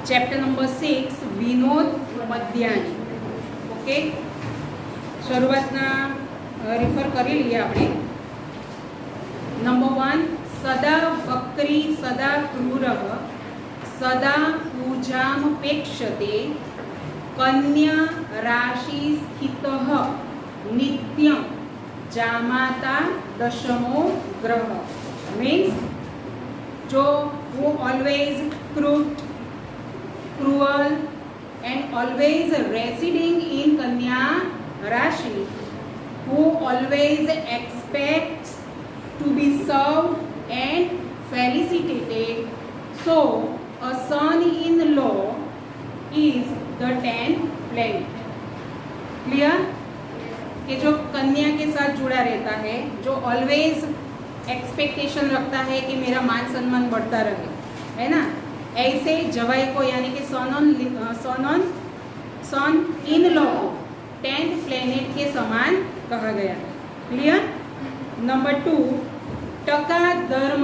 Chapter number 6 Vinod Madhyani. Okay, શરૂઆતના refer કરી લઈએ આપણે। નંબર 1, સદા વક્રી સદા ક્રૂરઃ સદા પૂજામપેક્ષતે કન્યા રાશિ સ્થિતઃ નિત્યં જામાતા દશમો ગ્રહ। मीन्स जो वो always cruel and always residing in Kanya Rashi, who always expects to be served and felicitated. So a son-in-law is the 10th planet. Clear? कि जो कन्या के साथ जुड़ा रहता है, जो ऑलवेज एक्सपेक्टेशन रखता है कि मेरा मान सम्मान बढ़ता रहे, है ना, ऐसे जवाई को यानी कि सन इन लॉ को 10th प्लेनेट के समान कहा गया है। क्लियर? नंबर 2, टका धर्म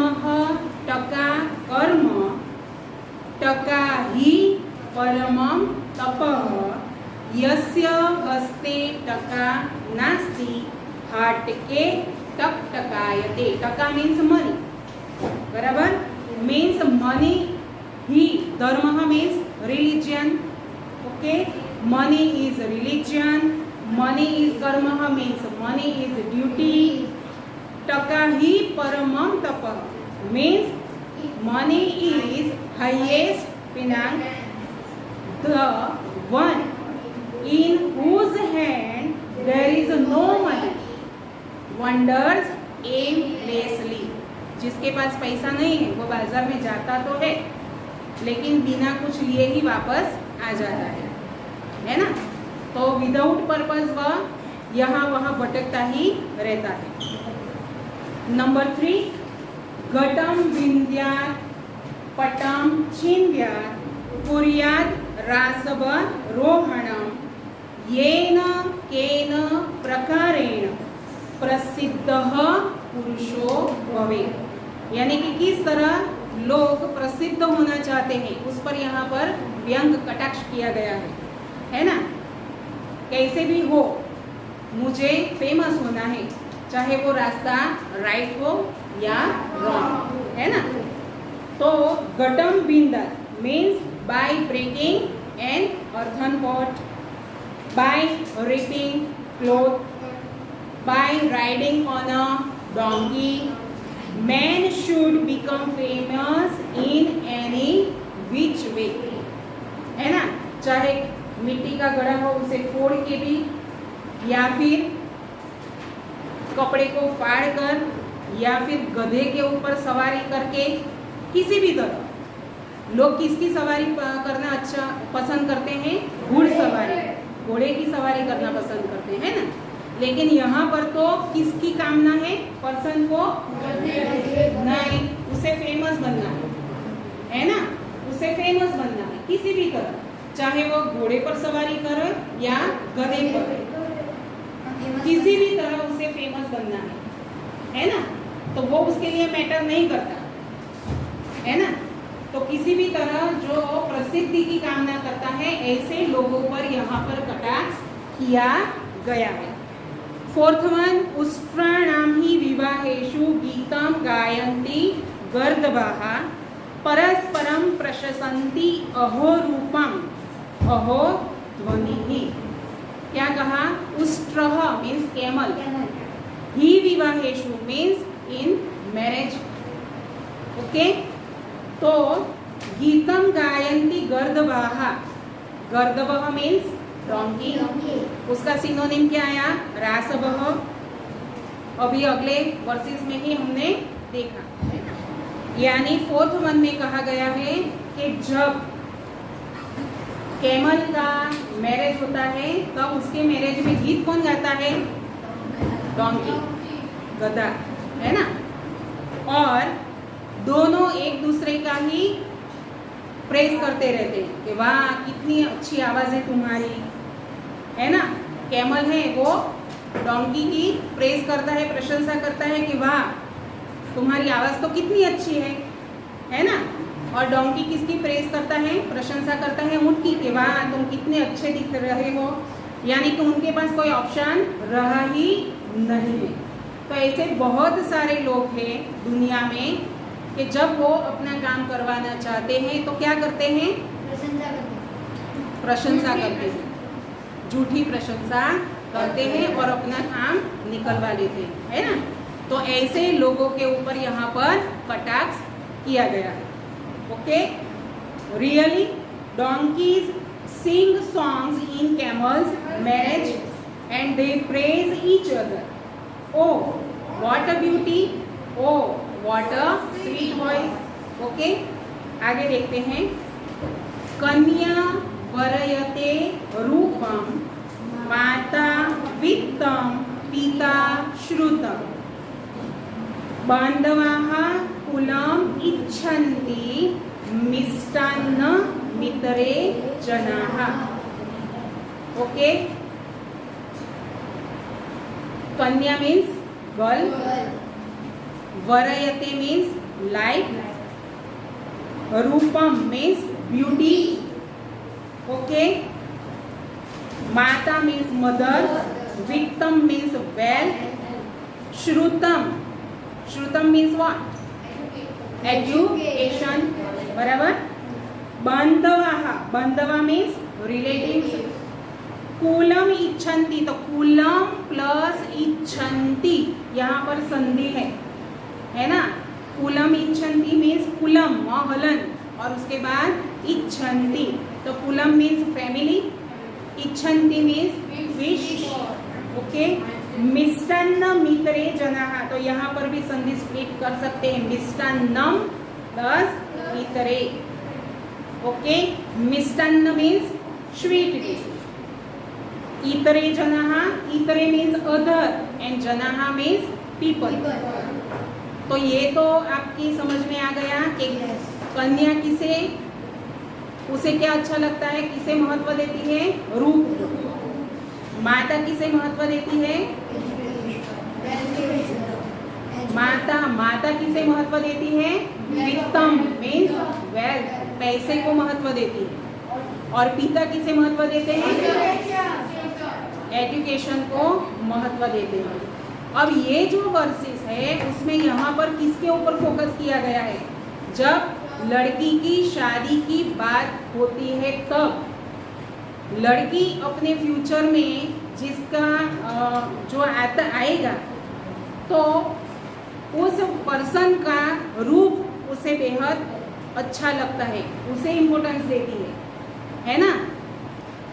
टका कर्म टका ही परमं तपः यस्य हस्ते टका नास्ति हाटके टक टकायते। टका मीन्स मनी, बराबर, मीन्स मनी ही, धर्म means religion. Okay, money is religion, money is कर्म मीन्स मनी इज ड्यूटी। टका ही परमं तपः means money is highest Penang, the one in whose hand there is no money wanders aimlessly। जिसके पास पैसा नहीं है वो बाजार में जाता तो है लेकिन बिना कुछ लिए ही वापस आ जाता है ना। तो विदाउट पर्पस वह यहाँ वहाँ भटकता ही रहता है। नंबर 3, घटम विंध्यात् पटम छिन्द्यात् कुर्यात् रासव रोहणम येन केन प्रकारेण प्रसिद्धः पुरुषो भवेत्। यानी कि किस तरह लोग प्रसिद्ध होना चाहते हैं उस पर यहाँ पर व्यंग कटाक्ष किया गया है ना। कैसे भी हो मुझे फेमस होना है, चाहे वो रास्ता राइट हो या रॉन्ग, है ना। तो घटम विंध्यात् means by breaking an earthen pot, by ripping cloth, by riding on a donkey, man should become famous in any which way, है ना। चाहे मिट्टी का घड़ा हो उसे फोड़ के भी, या फिर कपड़े को फाड़ कर, या फिर गधे के ऊपर सवारी करके, किसी भी तरह लोग किसकी सवारी करना अच्छा पसंद करते हैं? घुड़सवारी, घोड़े की सवारी करना पसंद करते हैं ना। लेकिन यहाँ पर तो किसकी कामना है? पर्सन को नहीं, उसे फेमस बनना है ना, उसे फेमस बनना है किसी भी तरह, चाहे वो घोड़े पर सवारी करे या गधे पर, किसी भी तरह उसे फेमस बनना है ना। तो वो उसके लिए मैटर नहीं करता, है ना। तो किसी भी तरह जो प्रसिद्धि की कामना करता है ऐसे लोगों पर यहाँ पर कटाक्ष किया गया है। 4th वन, उष्ट्राणां हि विवाहेषु गीतं गायन्ति गर्दभाः परस्परं प्रशसन्ति अहो रूपम अहो ध्वनिः। क्या कहा? उष्ट्रः मीन्स कैमल, हि विवाहेषु मीन्स इन मैरिज। ओके, तो गीतम गायन्ति गर्दभाः, गर्दभः मीन्स डोंकी, उसका सिनोनिम क्या आया? रासभः। अभी अगले वर्सेस में ही हमने देखा, यानी 4th वन में कहा गया है कि जब कैमल का मैरिज होता है तब उसके मैरिज में गीत कौन गाता है? डोंकी, गधा, है ना। और दोनों एक दूसरे का ही प्रेज करते रहते हैं कि वाह कितनी अच्छी आवाज़ है तुम्हारी, है ना। कैमल है वो डोंकी की प्रेज करता है, प्रशंसा करता है कि वाह तुम्हारी आवाज़ तो कितनी अच्छी है ना। और डोंकी किसकी प्रेज करता है, प्रशंसा करता है ऊँट की, कि वाह तुम कितने अच्छे दिख रहे हो, यानी कि उनके पास कोई ऑप्शन रहा ही नहीं है। तो ऐसे बहुत सारे लोग हैं दुनिया में कि जब वो अपना काम करवाना चाहते हैं तो क्या करते हैं, प्रशंसा करते हैं, झूठी प्रशंसा करते हैं और अपना काम निकलवा लेते हैं, है ना। तो ऐसे लोगों के ऊपर यहाँ पर कटाक्ष किया गया है। Okay, really donkeys sing songs in camels marriage and they praise each other. Oh what a beauty, oh what a sweet voice. Okay, आगे देखते हैं। कन्या वरयते रूपम माता वित्तम पिता श्रुतम बांधवाः कुलम इच्छन्ति मिष्टान्न मितरे जनाः। ओके, कन्या मीन्स गर्ल, वरयते मीन्स लाइक, रूपम मीन्स ब्यूटी, ओके, माता मीन्स मदर, वित्तम मीन्स वेल्थ, श्रुतम, श्रुतम मीन्स व्हाट, एजुकेशन, बराबर। बांधवाः, बांधवा मीन्स रिलेटिव्स, कुलम इच्छन्ति, तो कुलम प्लस इच्छन्ति यहाँ पर संधि है ना। कुलम इच्छन्ति मीन्स कुलम हलन और उसके बाद इच्छन्ति, तो कुलम मीन्स फैमिली, इच्छन्ति मीन्स विश। ओके, मिष्टान्न मितरे जनाः, तो यहाँ पर भी संधि स्प्लिट कर सकते हैं, मिष्टान्नम प्लस मितरे। ओके, मिष्टान्न मीन्स स्वीट डिश, इतरे जनाः, इतरे मीन्स अदर एंड जनाः मीन्स पीपल। तो ये तो आपकी समझ में आ गया कि कन्या किसे, उसे क्या अच्छा लगता है, किसे महत्व देती है, रूप। माता किसे महत्व देती है, माता किसे महत्व देती है, वित्तम मीन्स वेल्थ, पैसे को महत्व देती है। और पिता किसे महत्व देते हैं, एजुकेशन को महत्व देते हैं। अब ये जो वर्सेस है उसमें यहाँ पर किसके ऊपर फोकस किया गया है, जब लड़की की शादी की बात होती है तब लड़की अपने फ्यूचर में जिसका जो आएगा तो उस पर्सन का रूप उसे बेहद अच्छा लगता है, उसे इम्पोर्टेंस देती है ना,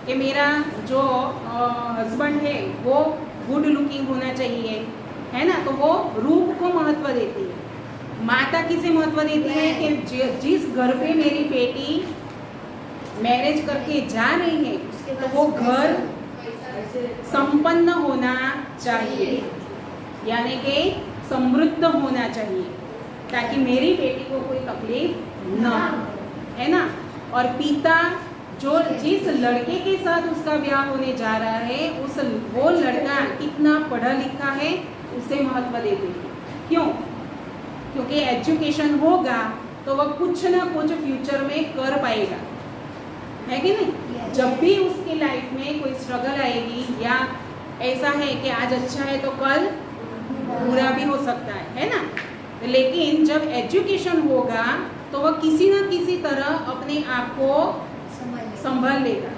कि मेरा जो हस्बैंड है वो गुड लुकिंग होना चाहिए, है ना, तो वो रूप को महत्व देती है। माता किसे महत्व देती है कि जिस घर पे मेरी बेटी मैरिज करके जा रही है तो वो घर संपन्न होना चाहिए, यानी कि समृद्ध होना चाहिए, ताकि मेरी बेटी को कोई तकलीफ न हो, है ना। और पिता जो जिस लड़के के साथ उसका ब्याह होने जा रहा है वो लड़का कितना पढ़ा लिखा है उसे महत्व देते हैं। क्यों? क्योंकि एजुकेशन होगा तो वह कुछ ना कुछ फ्यूचर में कर पाएगा, है कि नहीं। जब भी उसकी लाइफ में कोई स्ट्रगल आएगी या ऐसा है कि आज अच्छा है तो कल बुरा भी हो सकता है ना, लेकिन जब एजुकेशन होगा तो वह किसी न किसी तरह अपने आप को संभाल लेगा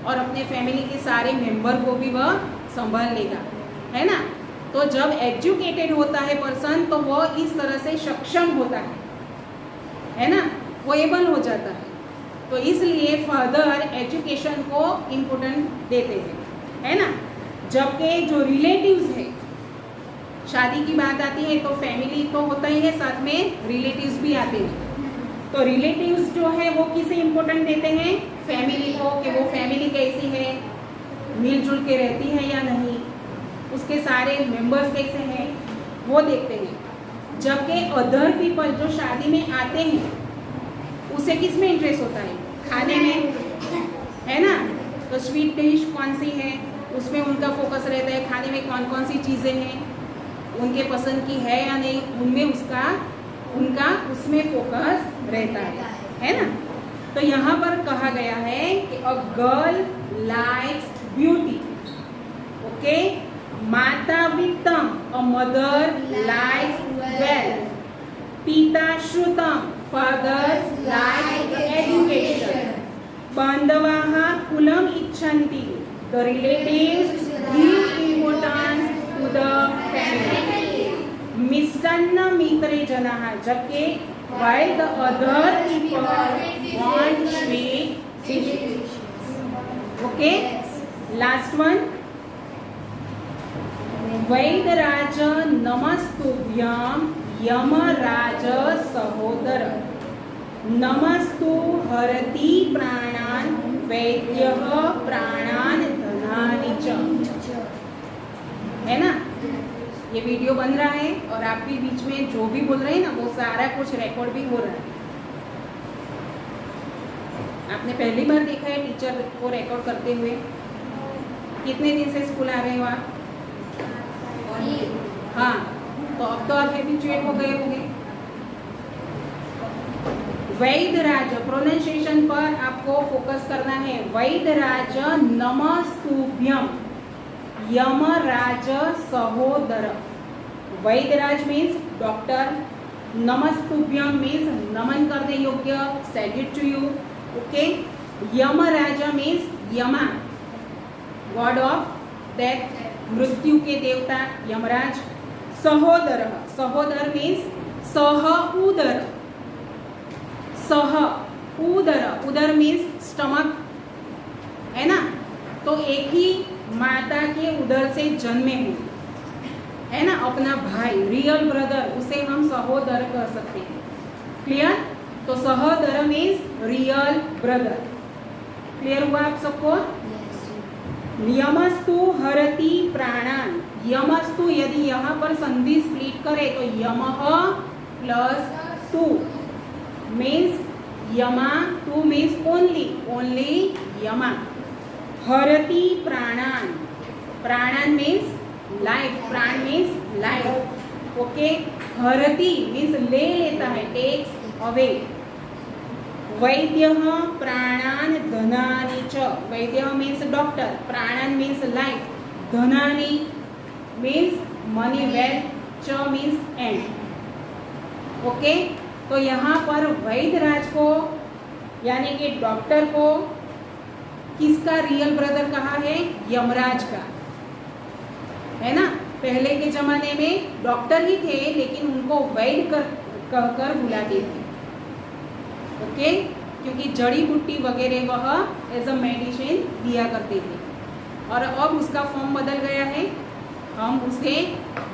और अपने फैमिली के सारे मेंबर को भी वह संभाल लेगा, है ना। तो जब एजुकेटेड होता है पर्सन तो वह इस तरह से सक्षम होता है ना, वो एबल हो जाता है। तो इसलिए फादर एजुकेशन को इम्पोर्टेंट देते हैं, है ना। जबकि जो रिलेटिव्स है, शादी की बात आती है तो फैमिली तो होता ही है, साथ में रिलेटिव्स भी आते हैं। तो रिलेटिव्स जो है वो किसे इम्पोर्टेंट देते हैं, फैमिली को, कि वो फैमिली कैसी है, मिलजुल के रहती है या नहीं, उसके सारे मेंबर्स कैसे हैं वो देखते हैं। जबकि अदर पीपल जो शादी में आते हैं उसे किस में इंटरेस्ट होता है, खाने में, है ना। तो स्वीट डिश कौन सी है उसमें उनका फोकस रहता है, खाने में कौन कौन सी चीज़ें हैं उनके पसंद की है या नहीं, उनमें उनका उसमें फोकस रहता है। है ना। तो यहाँ पर कहा गया है कि a girl likes beauty, okay. माता वित्तम, अ मदर लाइक्स वेल्थ। पिता श्रुतम, फादर लाइक्स एजुकेशन। बांधवाः कुलम इच्छन्ति, the relatives give importance to the family. मिष्टान्न मित्रे जनाः, जबकि while the other people want sweet dishes. Okay, last one. वैदराज नमस्तुभ्यं यमराज सहोदर। नमस्तु हरति प्राणान् वैद्यः प्राणान् धनानि च। है ना, ये वीडियो बन रहा है और आप भी बीच में जो भी बोल रहे हैं ना वो सारा कुछ रिकॉर्ड भी हो रहा है। आपने पहली बार देखा है टीचर को रिकॉर्ड करते हुए? कितने दिन से स्कूल आ रहे हो आप? हाँ, तो अब तो आप हैबिचुएट हो गए होंगे। वैदराज, प्रोनाउंसिएशन पर आपको फोकस करना है। वैदराज नमस्तुभ्यम यमराज सहोदर। वैदराज मीन्स डॉक्टर, नमस्तुभ्यम मीन्स नमन करने योग्य, सैल्यूट टू यू, ओके। यमराज means Yama, god of death, मृत्यु के देवता यमराज। सहोदर, सहोदर मीन्स सह उदर, सह उदर, उदर मीन्स स्टमक, है ना। तो एक ही माता के उदर से जन्मे हुए, है ना, अपना भाई, रियल ब्रदर, उसे हम सहोदर कह सकते हैं। क्लियर? तो सहोदर मीन्स रियल ब्रदर। क्लियर हुआ आप सबको? यमस्तु हरति प्राणान। यमस्तु यदि यहाँ पर संधि स्प्लिट करे तो यमः प्लस तु मीन्स यमा, टू मीन्स ओनली, ओनली यमा। हरति प्राणान, प्राणान मीन्स लाइफ, प्राण मीन्स लाइफ, ओके। हरति मीन्स ले लेता है, टेक्स अवे। वैद्यः प्राणान धनानि च, वैद्यः मीन्स डॉक्टर, प्राणान मीन्स लाइफ, धनानि मीन्स मनी, वेल्थ, च मीन्स एंड, ओके। तो यहाँ पर वैद्यराज को यानी कि डॉक्टर को किसका रियल ब्रदर कहा है? यमराज का, है ना। पहले के जमाने में डॉक्टर ही थे लेकिन उनको वैद्य कहकर बुलाते थे, ओके, क्योंकि जड़ी बूटी वगैरह वह एज अ मेडिसिन दिया करते थे। और अब उसका फॉर्म बदल गया है, हम उसे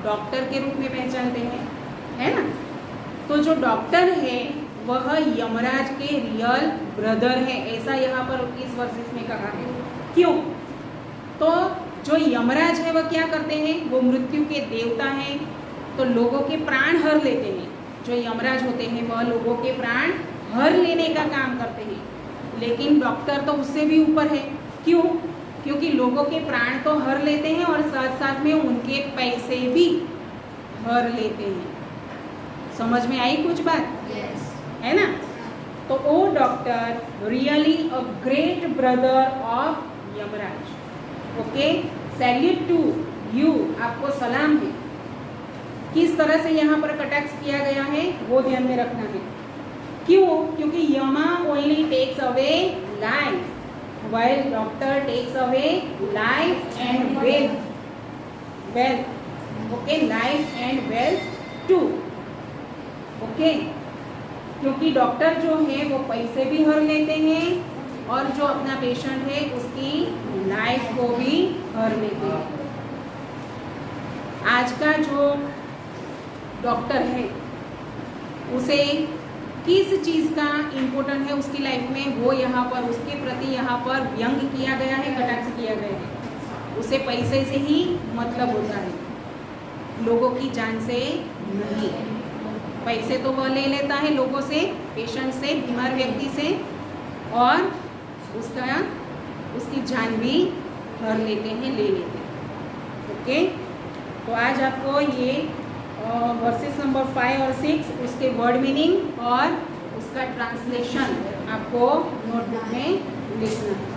डॉक्टर के रूप में पहचानते हैं, है ना। तो जो डॉक्टर है वह यमराज के रियल ब्रदर है, ऐसा यहाँ पर इस वर्सेस में कहा है। क्यों? तो जो यमराज है वह क्या करते हैं? वो मृत्यु के देवता हैं, तो लोगों के प्राण हर लेते हैं। जो यमराज होते हैं वह लोगों के प्राण हर लेने का काम करते हैं। लेकिन डॉक्टर तो उससे भी ऊपर है। क्यों? क्योंकि लोगों के प्राण तो हर लेते हैं और साथ साथ में उनके पैसे भी हर लेते हैं। समझ में आई कुछ बात? Yes. है ना। तो oh doctor really a great brother of Yamraj, okay. Salute to you, आपको सलाम है। किस तरह से यहाँ पर कटाक्ष किया गया है वो ध्यान में रखना है। क्यों? क्योंकि Yama only takes away life while doctor takes away life and wealth, okay, life and wealth too, okay। क्योंकि डॉक्टर जो है वो पैसे भी हर लेते हैं और जो अपना पेशेंट है उसकी लाइफ को भी हर लेते हैं। आज का जो डॉक्टर है उसे किस चीज़ का इम्पोर्टेंट है उसकी लाइफ में, वो यहाँ पर उसके प्रति यहाँ पर व्यंग किया गया है, कटाक्ष किया गया है। उसे पैसे से ही मतलब होता है, लोगों की जान से नहीं। पैसे तो वह ले लेता है लोगों से, पेशेंट से, बीमार व्यक्ति से, और उसकी जान भी हर लेते हैं, ले लेते हैं, ओके। तो आज आपको ये वर्सेस नंबर 5 और 6 उसके वर्ड मीनिंग और उसका ट्रांसलेशन आपको नोटबुक में लिखना है।